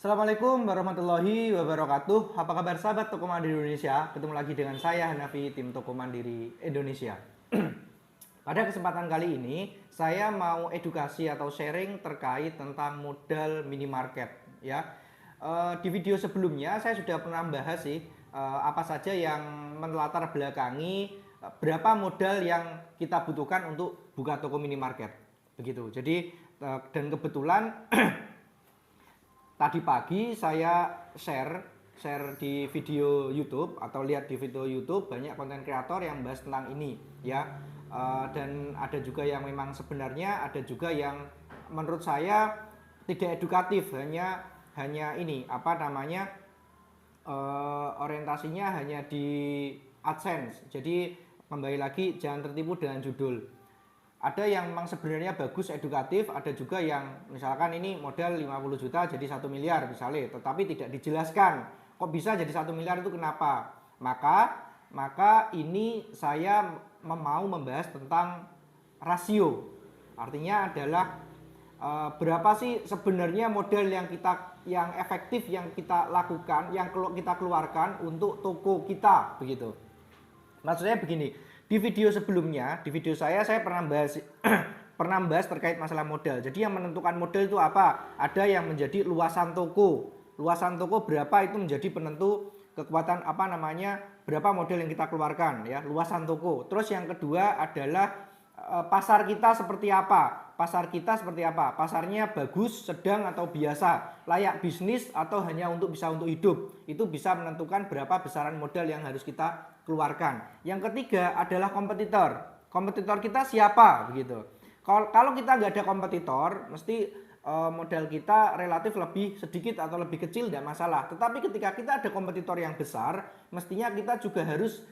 Assalamualaikum warahmatullahi wabarakatuh. Apa kabar sahabat Toko Mandiri Indonesia? Ketemu lagi dengan saya Hanafi, tim Toko Mandiri Indonesia. Pada kesempatan kali ini, saya mau edukasi atau sharing terkait tentang modal minimarket. Ya, di video sebelumnya saya sudah pernah bahas sih apa saja yang melatar belakangi berapa modal yang kita butuhkan untuk buka toko minimarket. Begitu. Jadi dan kebetulan tadi pagi saya share di video YouTube atau lihat di video YouTube banyak konten kreator yang bahas tentang ini ya. Dan ada juga yang memang sebenarnya ada juga yang menurut saya tidak edukatif, hanya ini apa namanya orientasinya hanya di AdSense. Jadi kembali lagi jangan tertipu dengan judul. Ada yang memang sebenarnya bagus edukatif, ada juga yang misalkan ini modal 50 juta jadi 1 miliar misalnya, tetapi tidak dijelaskan kok bisa jadi 1 miliar itu kenapa. Maka ini saya mau membahas tentang rasio. Artinya adalah berapa sih sebenarnya modal yang efektif yang kita lakukan, yang kita keluarkan untuk toko kita begitu. Maksudnya begini, di video sebelumnya, di video saya pernah bahas terkait masalah modal. Jadi yang menentukan modal itu apa? Ada yang menjadi luasan toko. Luasan toko berapa itu menjadi penentu kekuatan apa namanya, berapa modal yang kita keluarkan ya, luasan toko. Terus yang kedua adalah pasar kita seperti apa? Pasarnya bagus, sedang atau biasa, layak bisnis atau hanya bisa untuk hidup. Itu bisa menentukan berapa besaran modal yang harus kita keluarkan. Yang ketiga adalah kompetitor. Kompetitor kita siapa begitu. Kalau kita nggak ada kompetitor, mesti modal kita relatif lebih sedikit atau lebih kecil tidak masalah. Tetapi ketika kita ada kompetitor yang besar, mestinya kita juga harus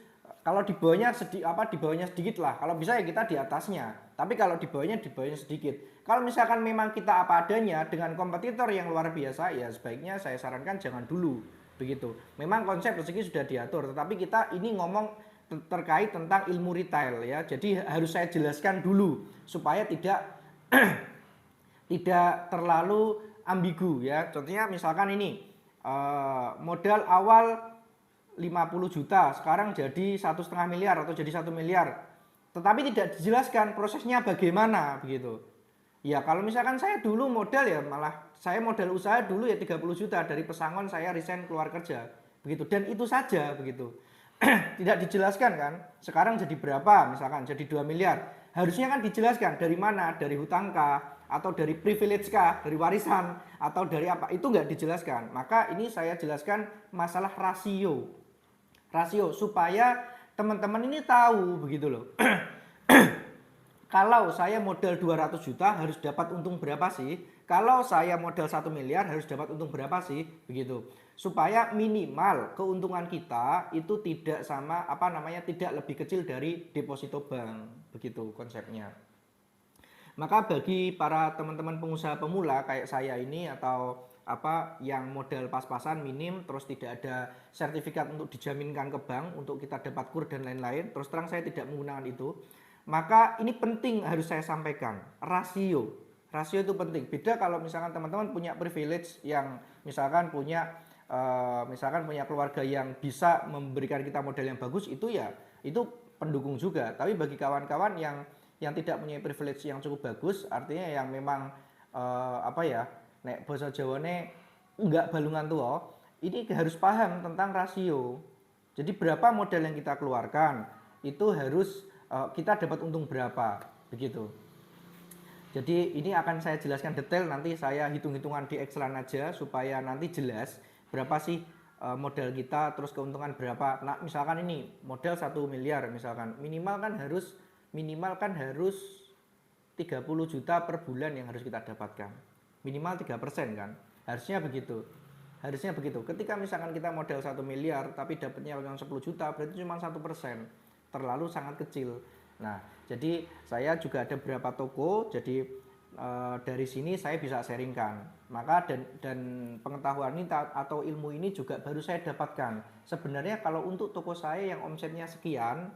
kalau di bawahnya sedikit lah. Kalau bisa ya kita di atasnya. Tapi kalau di bawahnya sedikit. Kalau misalkan memang kita apa adanya dengan kompetitor yang luar biasa, ya sebaiknya saya sarankan jangan dulu. Begitu. Memang konsep rezeki sudah diatur, tetapi kita ini ngomong terkait tentang ilmu retail ya. Jadi harus saya jelaskan dulu supaya tidak tidak terlalu ambigu ya. Contohnya misalkan ini modal awal 50 juta sekarang jadi 1,5 miliar atau jadi 1 miliar. Tetapi tidak dijelaskan prosesnya bagaimana begitu. Ya kalau misalkan saya dulu modal ya malah saya modal usaha dulu ya 30 juta dari pesangon saya resign keluar kerja begitu, dan itu saja begitu. Tidak dijelaskan kan sekarang jadi berapa, misalkan jadi 2 miliar, harusnya kan dijelaskan dari mana, dari hutang kah atau dari privilege kah, dari warisan atau dari apa, itu nggak dijelaskan. Maka ini saya jelaskan masalah rasio supaya teman-teman ini tahu begitu loh. Kalau saya modal 200 juta harus dapat untung berapa sih? Kalau saya modal 1 miliar harus dapat untung berapa sih? Begitu. Supaya minimal keuntungan kita itu tidak tidak lebih kecil dari deposito bank. Begitu konsepnya. Maka bagi para teman-teman pengusaha pemula kayak saya ini atau yang modal pas-pasan minim terus tidak ada sertifikat untuk dijaminkan ke bank untuk kita dapat kur dan lain-lain, terus terang saya tidak menggunakan itu. Maka ini penting harus saya sampaikan, rasio itu penting. Beda kalau misalkan teman-teman punya privilege yang misalkan punya keluarga yang bisa memberikan kita modal yang bagus, itu pendukung juga. Tapi bagi kawan-kawan yang tidak punya privilege yang cukup bagus, artinya yang memang nek basa Jawane enggak balungan tua, ini harus paham tentang rasio. Jadi berapa modal yang kita keluarkan itu harus kita dapat untung berapa begitu. Jadi ini akan saya jelaskan detail, nanti saya hitung-hitungan di Excelan aja supaya nanti jelas berapa sih modal kita, terus keuntungan berapa. Nah misalkan ini modal 1 miliar misalkan, minimal kan harus 30 juta per bulan yang harus kita dapatkan, minimal 3% kan, harusnya begitu. Ketika misalkan kita modal 1 miliar tapi dapatnya 10 juta, berarti cuma 1%, terlalu sangat kecil. Nah jadi saya juga ada beberapa toko, jadi dari sini saya bisa sharingkan. Maka dan pengetahuan ini atau ilmu ini juga baru saya dapatkan. Sebenarnya kalau untuk toko saya yang omsetnya sekian,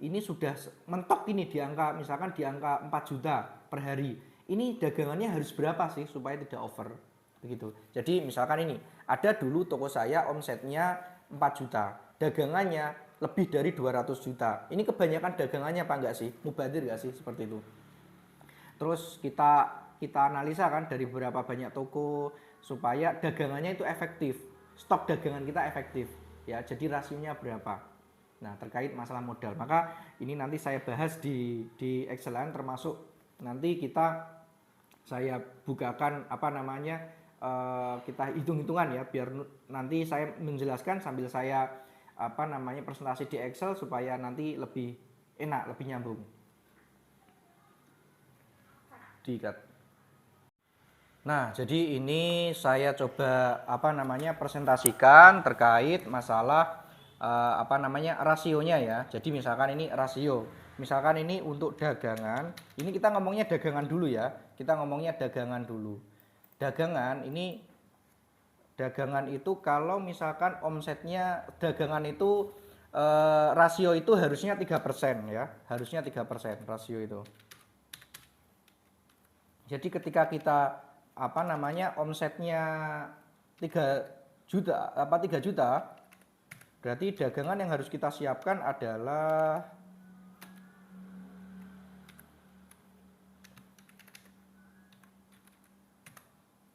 ini sudah mentok ini di angka 4 juta per hari. Ini dagangannya harus berapa sih supaya tidak over? Begitu. Jadi misalkan ini, ada dulu toko saya omsetnya 4 juta, dagangannya lebih dari 200 juta. Ini kebanyakan dagangannya apa enggak sih? Mubadir enggak sih seperti itu? Terus kita analisa kan dari beberapa banyak toko supaya dagangannya itu efektif, stok dagangan kita efektif, ya. Jadi rasionya berapa? Nah, terkait masalah modal, maka ini nanti saya bahas di Excelan, termasuk nanti saya bukakan apa namanya, kita hitung-hitungan ya, biar nanti saya menjelaskan sambil saya apa namanya presentasi di Excel supaya nanti lebih enak, lebih nyambung. Diikat. Nah, jadi ini saya coba apa namanya presentasikan terkait masalah apa namanya rasionya ya. Jadi misalkan ini rasio. Misalkan ini untuk dagangan, ini kita ngomongnya dagangan dulu ya. Kita ngomongnya dagangan dulu. Dagangan itu kalau misalkan omsetnya dagangan itu rasio itu harusnya 3% ya. Harusnya 3% rasio itu. Jadi ketika kita apa namanya omsetnya 3 juta, berarti dagangan yang harus kita siapkan adalah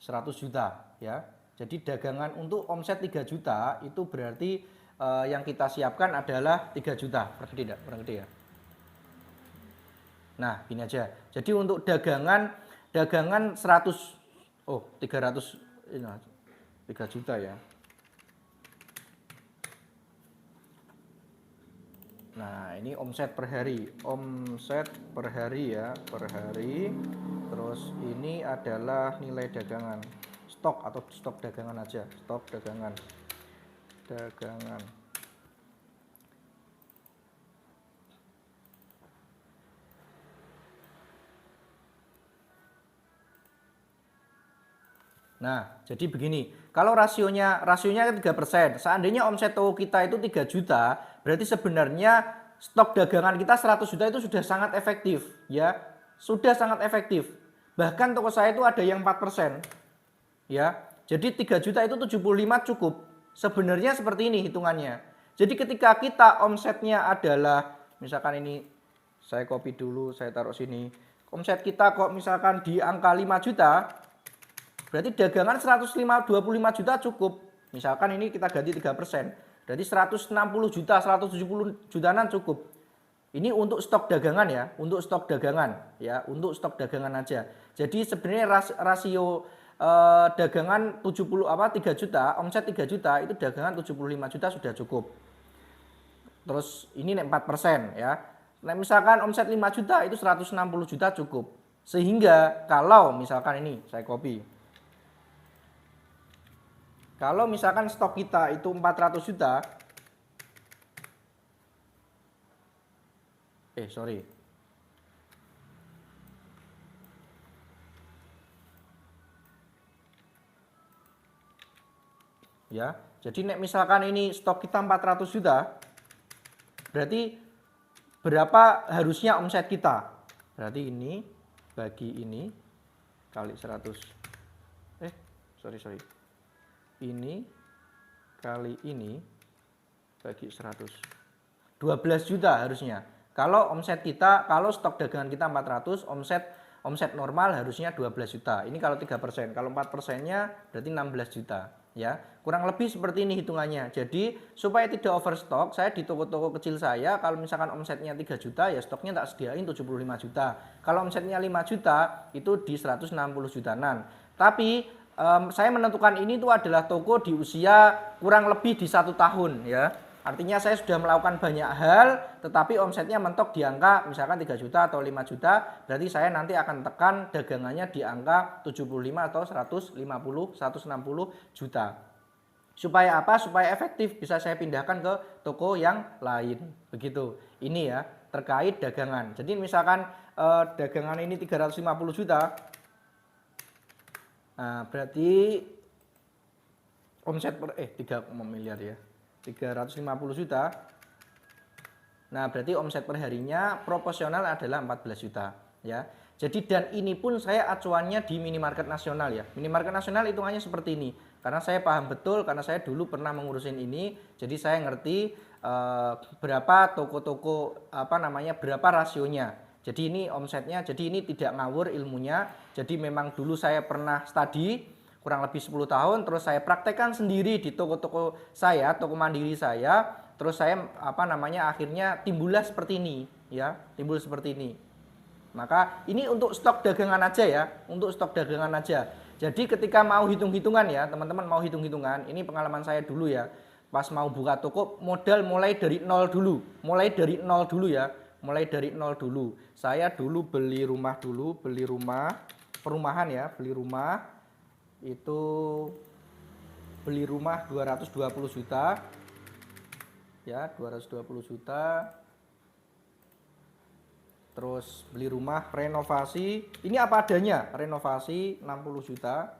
100 juta ya. Jadi dagangan untuk omset 3 juta itu berarti yang kita siapkan adalah 3 juta. Berarti tidak? Kurang gede ya. Nah, gini aja. Jadi untuk dagangan 100, 300, ini 3 juta ya. Nah, ini omset per hari ya, per hari. Terus ini adalah nilai dagangan, stok atau stok dagangan aja, stok dagangan. Nah, jadi begini, kalau rasionya 3%, seandainya omset toko kita itu 3 juta, berarti sebenarnya stok dagangan kita 100 juta itu sudah sangat efektif, ya. Sudah sangat efektif. Bahkan toko saya itu ada yang 4%, ya. Jadi 3 juta itu 75 cukup. Sebenarnya seperti ini hitungannya. Jadi ketika kita omsetnya adalah, misalkan ini saya copy dulu, saya taruh sini. Omset kita kok misalkan di angka 5 juta, berarti dagangan 125 juta cukup. Misalkan ini kita ganti 3%. Berarti 160 juta, 170 jutaan cukup. Ini untuk stok dagangan ya, untuk stok dagangan ya, untuk stok dagangan aja. Jadi sebenarnya rasio dagangan 3 juta, omset 3 juta itu dagangan 75 juta sudah cukup. Terus ini 4% ya. Nah, misalkan omset 5 juta itu 160 juta cukup. Sehingga kalau misalkan ini saya copy. Kalau misalkan stok kita itu 400 juta, ya. Jadi misalkan ini stok kita 400 juta, berarti berapa harusnya omset kita? Berarti ini bagi ini kali 100. Ini kali ini bagi 100. 12 juta harusnya. Kalau omset kita, kalau stok dagangan kita 400, omset normal harusnya 12 juta. Ini kalau 3%. Kalau 4%-nya berarti 16 juta, ya. Kurang lebih seperti ini hitungannya. Jadi, supaya tidak overstock, saya di toko-toko kecil saya kalau misalkan omsetnya 3 juta, ya stoknya tak sediain 75 juta. Kalau omsetnya 5 juta, itu di 160 jutaan. Tapi saya menentukan ini itu adalah toko di usia kurang lebih di 1 tahun ya. Artinya saya sudah melakukan banyak hal, tetapi omsetnya mentok di angka misalkan 3 juta atau 5 juta, berarti saya nanti akan tekan dagangannya di angka 75 atau 150, 160 juta. Supaya apa? Supaya efektif bisa saya pindahkan ke toko yang lain. Begitu. Ini ya, terkait dagangan. Jadi misalkan dagangan ini 350 juta, nah, berarti omset 3 miliar ya. 350 juta. Nah, berarti omset per harinya proporsional adalah 14 juta ya. Jadi dan ini pun saya acuannya di minimarket nasional ya. Minimarket nasional hitungannya seperti ini. Karena saya paham betul, karena saya dulu pernah mengurusin ini, jadi saya ngerti berapa toko-toko berapa rasionya. Jadi ini omsetnya, jadi ini tidak ngawur ilmunya. Jadi memang dulu saya pernah studi kurang lebih 10 tahun, terus saya praktekkan sendiri di toko-toko saya, toko mandiri saya, terus saya akhirnya timbullah seperti ini ya, timbul seperti ini. Maka ini untuk stok dagangan aja ya, untuk stok dagangan aja. Jadi ketika mau hitung-hitungan ya, teman-teman mau hitung-hitungan, ini pengalaman saya dulu ya. Pas mau buka toko, modal mulai dari nol dulu. Mulai dari nol dulu ya, mulai dari nol dulu. Saya dulu beli rumah, perumahan ya, beli rumah. Itu beli rumah 220 juta. Ya, 220 juta. Terus beli rumah renovasi, ini apa adanya, renovasi 60 juta.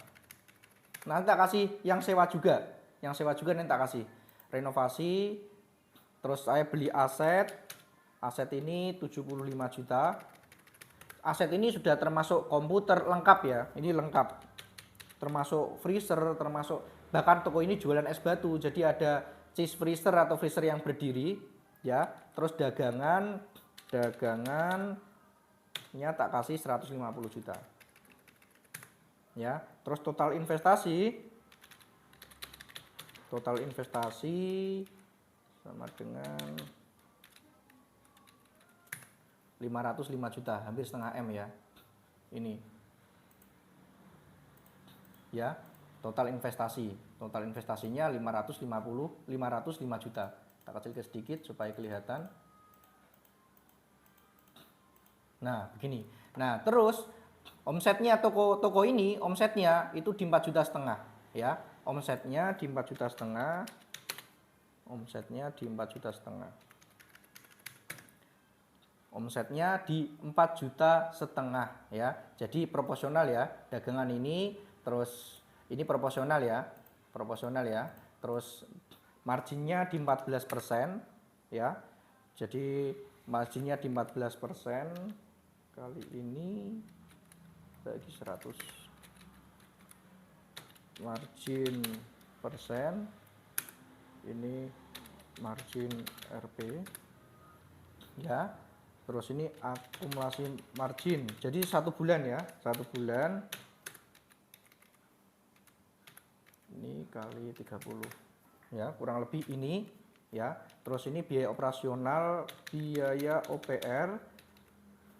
Nanti tak kasih yang sewa juga nanti tak kasih. Renovasi, terus saya beli aset ini 75 juta. Aset ini sudah termasuk komputer lengkap ya, ini lengkap. Termasuk freezer, termasuk bahkan toko ini jualan es batu, jadi ada cheese freezer atau freezer yang berdiri ya. Terus dagangannya tak kasih 150 juta ya. Terus total investasi sama dengan 505 juta, hampir setengah M ya. Ini ya, total investasinya 505 juta. Tak kecil sedikit supaya kelihatan. Nah, begini. Nah, terus omsetnya toko ini, omsetnya itu di 4,5 juta ya. Omsetnya di 4,5 juta. Omsetnya di 4,5 juta. Omsetnya di 4,5 juta ya. Jadi proporsional ya, dagangan ini. Terus ini proporsional ya. Terus marginnya di 14% ya. Jadi marginnya di 14%, kali ini bagi 100. Margin persen, ini margin RP ya. Terus ini akumulasi margin. Jadi 1 bulan ya, 1 bulan ini kali 30 ya, kurang lebih ini ya. Terus ini biaya operasional, biaya OPR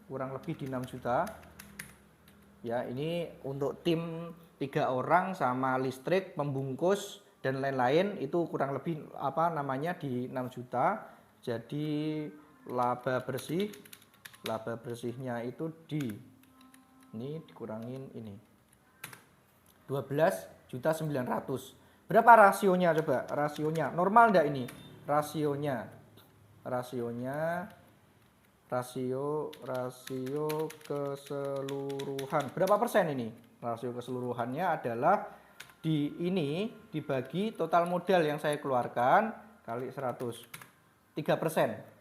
kurang lebih di 6 juta ya. Ini untuk tim 3 orang sama listrik, pembungkus dan lain-lain itu kurang lebih di 6 juta. Jadi laba bersihnya itu ini dikurangin ini 12.900.000. Berapa rasionya coba? Rasionya normal enggak ini? Rasio keseluruhan. Berapa persen ini? Rasio keseluruhannya adalah ini dibagi total modal yang saya keluarkan kali 100. 3%.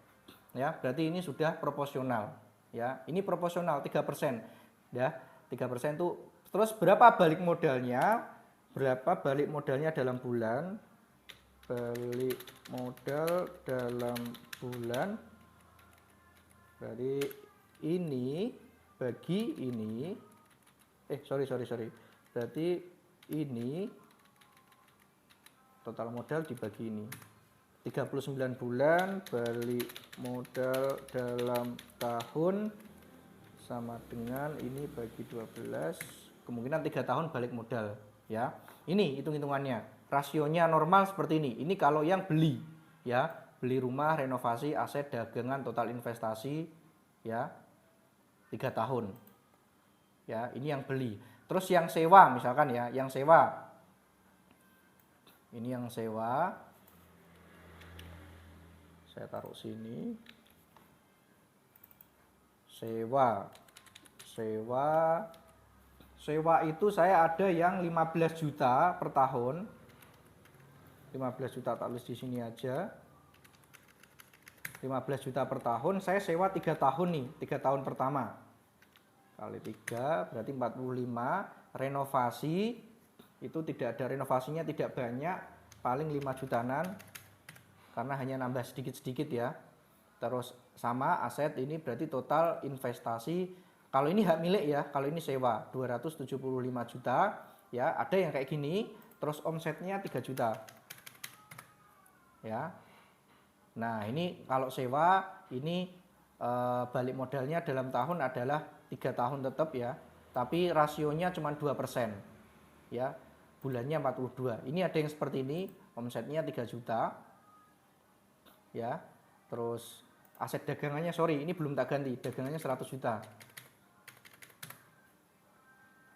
Ya, berarti ini sudah proporsional ya. Ini proporsional 3% ya. 3% itu. Terus berapa balik modalnya? Dalam bulan? Balik modal dalam bulan. Berarti ini bagi ini. Sorry. Berarti ini total modal dibagi ini. 39 bulan balik modal dalam tahun sama dengan ini bagi 12, kemungkinan 3 tahun balik modal ya. Ini hitung-hitungannya. Rasionya normal seperti ini. Ini kalau yang beli ya, beli rumah, renovasi, aset, dagangan, total investasi ya 3 tahun. Ya, ini yang beli. Terus yang sewa misalkan ya, yang sewa. Ini yang sewa. Saya taruh sini. Sewa itu saya ada yang 15 juta per tahun. 15 juta tak tulis di sini aja. 15 juta per tahun, saya sewa 3 tahun nih, 3 tahun pertama. kali 3 berarti 45. Renovasi itu tidak ada renovasinya, tidak banyak, paling 5 jutaan karena hanya nambah sedikit-sedikit ya. Terus sama aset ini berarti total investasi, kalau ini hak milik ya, kalau ini sewa 275 juta ya. Ada yang kayak gini, terus omsetnya 3 juta ya. Nah ini kalau sewa ini balik modalnya dalam tahun adalah 3 tahun tetap ya, tapi rasionya cuma 2% ya, bulannya 42. Ini ada yang seperti ini, omsetnya 3 juta ya. Terus aset dagangannya, sorry ini belum tak ganti, dagangannya 100 juta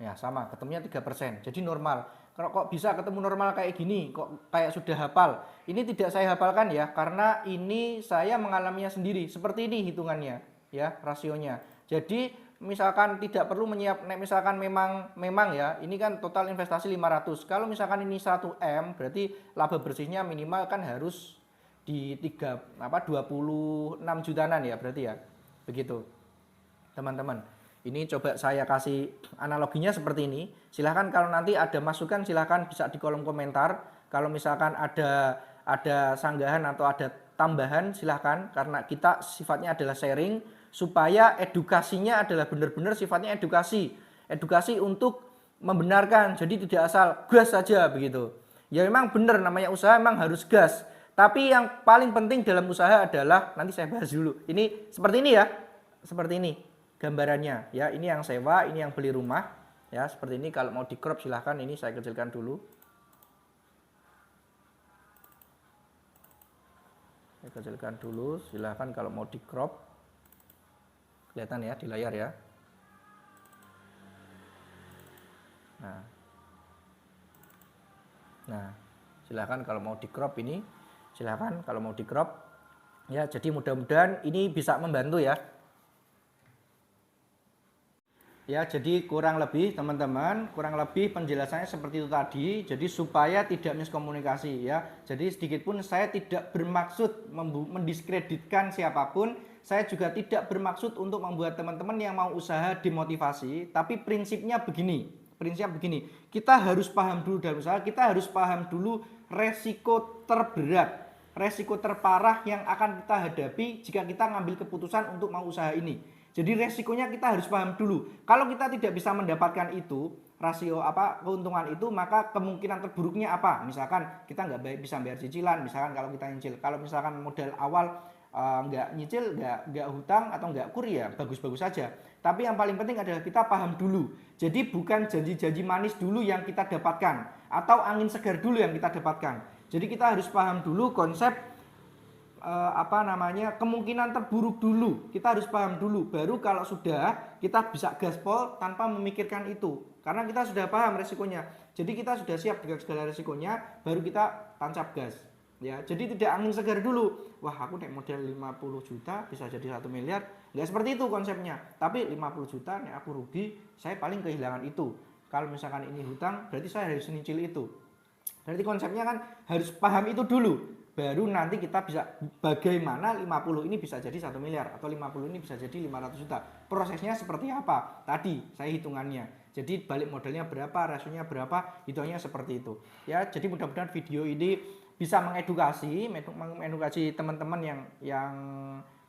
ya, sama ketemunya 3%, jadi normal. Kalau kok bisa ketemu normal kayak gini, kok kayak sudah hafal? Ini tidak saya hafalkan ya, karena ini saya mengalaminya sendiri. Seperti ini hitungannya ya, rasionya. Jadi misalkan tidak perlu misalkan memang ya, ini kan total investasi 500. Kalau misalkan ini 1 M, berarti laba bersihnya minimal kan harus di 26 jutaan ya berarti ya. Begitu. Teman-teman. Ini coba saya kasih analoginya seperti ini. Silahkan kalau nanti ada masukan silahkan bisa di kolom komentar. Kalau misalkan ada sanggahan atau ada tambahan silahkan, karena kita sifatnya adalah sharing supaya edukasinya adalah benar-benar sifatnya edukasi. Edukasi untuk membenarkan. Jadi tidak asal gas saja begitu. Ya memang benar namanya usaha memang harus gas. Tapi yang paling penting dalam usaha adalah, nanti saya bahas dulu. Ini seperti ini ya. Seperti ini gambarannya ya. Ini yang sewa, ini yang beli rumah ya, seperti ini. Kalau mau di crop silahkan, ini saya kecilkan dulu. Saya kecilkan dulu, silahkan kalau mau di crop. Kelihatan ya di layar ya. Nah, silahkan kalau mau di crop ini. Silahkan kalau mau di crop ya. Jadi mudah-mudahan ini bisa membantu ya. Ya, jadi kurang lebih teman-teman, kurang lebih penjelasannya seperti itu tadi. Jadi supaya tidak miskomunikasi ya. Jadi sedikit pun saya tidak bermaksud mendiskreditkan siapapun. Saya juga tidak bermaksud untuk membuat teman-teman yang mau usaha dimotivasi. Tapi prinsipnya begini. Prinsipnya begini. Kita harus paham dulu dalam usaha. Kita harus paham dulu resiko terberat, resiko terparah yang akan kita hadapi jika kita ngambil keputusan untuk mau usaha ini. Jadi resikonya kita harus paham dulu. Kalau kita tidak bisa mendapatkan itu, rasio keuntungan itu, maka kemungkinan terburuknya apa? Misalkan kita nggak bisa bayar cicilan, misalkan kalau kita nyicil. Kalau misalkan modal awal nggak nyicil, nggak hutang atau nggak kur ya bagus-bagus saja. Tapi yang paling penting adalah kita paham dulu. Jadi bukan janji-janji manis dulu yang kita dapatkan, atau angin segar dulu yang kita dapatkan. Jadi kita harus paham dulu konsep kemungkinan terburuk dulu. Kita harus paham dulu, baru kalau sudah kita bisa gaspol tanpa memikirkan itu, karena kita sudah paham resikonya. Jadi kita sudah siap dengan segala resikonya, baru kita tancap gas ya. Jadi tidak angin segar dulu, wah aku naik modal 50 juta bisa jadi 1 miliar, nggak seperti itu konsepnya. Tapi 50 juta nih aku rugi, saya paling kehilangan itu. Kalau misalkan ini hutang, berarti saya harus nyicil itu. Berarti konsepnya kan harus paham itu dulu, baru nanti kita bisa bagaimana 50 ini bisa jadi 1 miliar, atau 50 ini bisa jadi 500 juta. Prosesnya seperti apa? Tadi saya hitungannya. Jadi balik modalnya berapa, rasionya berapa, hitungannya seperti itu. Ya, jadi mudah-mudahan video ini bisa mengedukasi teman-teman yang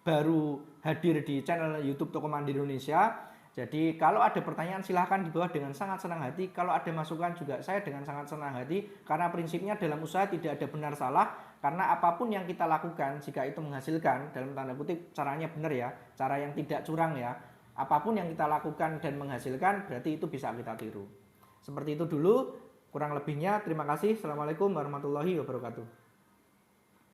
baru hadir di channel YouTube Toko Mandiri Indonesia. Jadi kalau ada pertanyaan silahkan di bawah dengan sangat senang hati. Kalau ada masukan juga saya dengan sangat senang hati. Karena prinsipnya dalam usaha tidak ada benar salah. Karena apapun yang kita lakukan jika itu menghasilkan, dalam tanda kutip caranya benar ya, cara yang tidak curang ya. Apapun yang kita lakukan dan menghasilkan berarti itu bisa kita tiru. Seperti itu dulu. Kurang lebihnya terima kasih. Assalamualaikum warahmatullahi wabarakatuh.